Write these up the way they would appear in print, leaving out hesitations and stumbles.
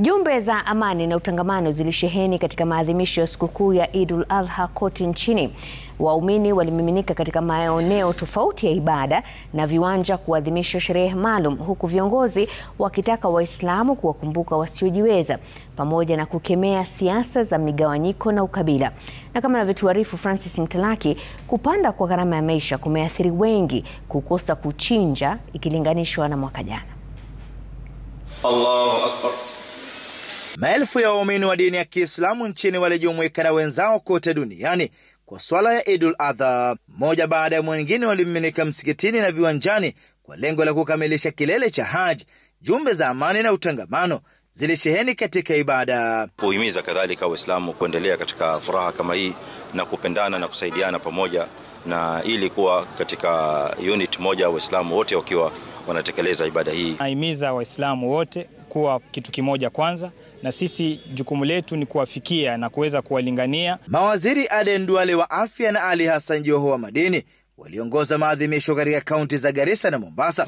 Jumbe za amani na utangamano zilisheheni katika maadhimisho ya sikukuu ya Eidul Adha kote nchini. Waumini walimiminika katika maeneo tofauti ya ibada na viwanja kuadhimisha sherehe maalum, huku viongozi wakitaka Waislamu kuwakumbuka wasiojiweza pamoja na kukemea siasa za migawanyiko na ukabila. Na kama anavyotuarifu Francis Mtalaki, kupanda kwa gharama ya maisha kumeathiri wengi kukosa kuchinja ikilinganishwa na mwaka jana. Allahu Akbar. Maelfu ya waumini wa dini ya Kiislamu nchini walijumuika na wenzao kote duniani kwa swala ya Eidul Adha. Mmoja baada ya mwingine walimiminika msikitini na viwanjani kwa lengo la kukamilisha kilele cha Hajj. Jumbe za amani na utangamano zilisheheni katika ibada. Kuhimiza kadhalika Waislamu kuendelea katika furaha kama hii na kupendana na kusaidiana pamoja, na ili kuwa katika unit moja, Waislamu wote wakiwa wanatekeleza ibada hii. Nahimiza Waislamu wote kuwa kitu kimoja kwanza, na sisi jukumu letu ni kuwafikia na kuweza kuwalingania. Mawaziri Aden Duale wa afya na Ali Hassan Joho wa madini waliongoza maadhimisho katika kaunti za Garissa na Mombasa,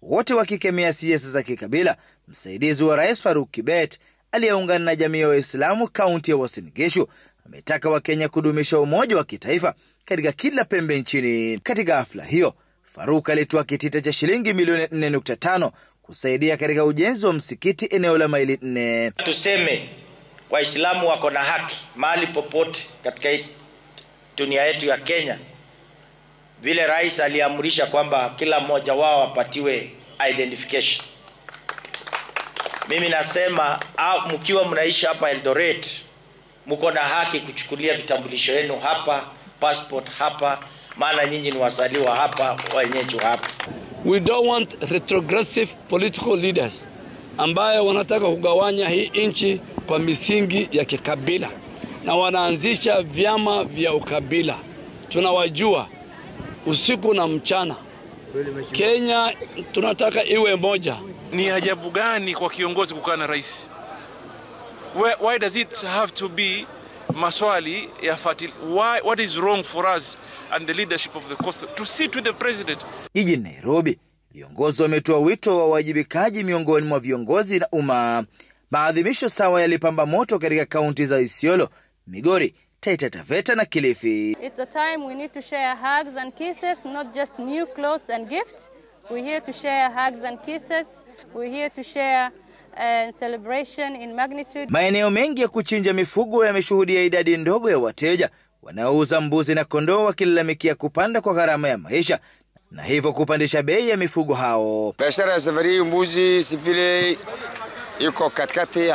wote wakikemea siasa za kikabila. Msaidizi wa Rais Faruk Kibet aliyeungana na jamii ya Waislamu kaunti ya Uasin Gishu ametaka Wakenya kudumisha umoja wa kitaifa katika kila pembe nchini. Katika hafla hiyo, Faruk alitoa kitita cha shilingi milioni 4.5 kusaidia katika ujenzi wa msikiti eneo la maili 4. Tuseme Waislamu wako na haki mahali popote katika dunia yetu ya Kenya. Vile rais aliamrisha kwamba kila mmoja wao apatiwe identification. Mimi nasema mkiwa mnaishi hapa Eldoret, mko na haki kuchukulia vitambulisho yenu hapa, passport hapa, maana nyinyi ni wazaliwa hapa, wenyeji hapa. We don't want retrogressive political leaders ambayo wanataka kugawanya hii nchi kwa misingi ya kikabila na wanaanzisha vyama vya ukabila. Tunawajua usiku na mchana. Kenya tunataka iwe moja. Ni ajabu gani kwa kiongozi kukaa na rais? Why does it have to be maswali ya fatil? What is wrong for us and the leadership of the coast to sit with the president? Jijini Nairobi, viongozi wametoa wito wa wajibikaji miongoni mwa viongozi na umma. Maadhimisho sawa yalipamba moto katika kaunti za Isiolo, Migori, Taita Taveta na Kilifi. It's a time we need to share hugs and kisses, not just new clothes and gifts. We're here to share hugs and kisses. We're here to share celebration in magnitude. Maeneo mengi ya kuchinja mifugo yameshuhudia idadi ndogo ya wateja wanaouza mbuzi na kondoo wakilalamikia kupanda kwa gharama ya maisha na hivyo kupandisha bei ya mifugo hao. Biashara ya safari mbuzi sifile iko katikati,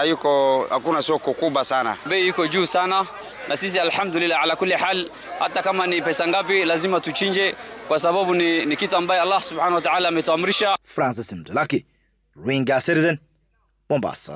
hakuna soko kubwa sana. Bei iko juu sana, na sisi alhamdulillah ala kulli hal, hata kama ni pesa ngapi lazima tuchinje kwa sababu ni kitu ambaye Allah subhanahu wa ta'ala ametuamrisha. Francis Mtalaki, Ringa Citizen, Mombasa.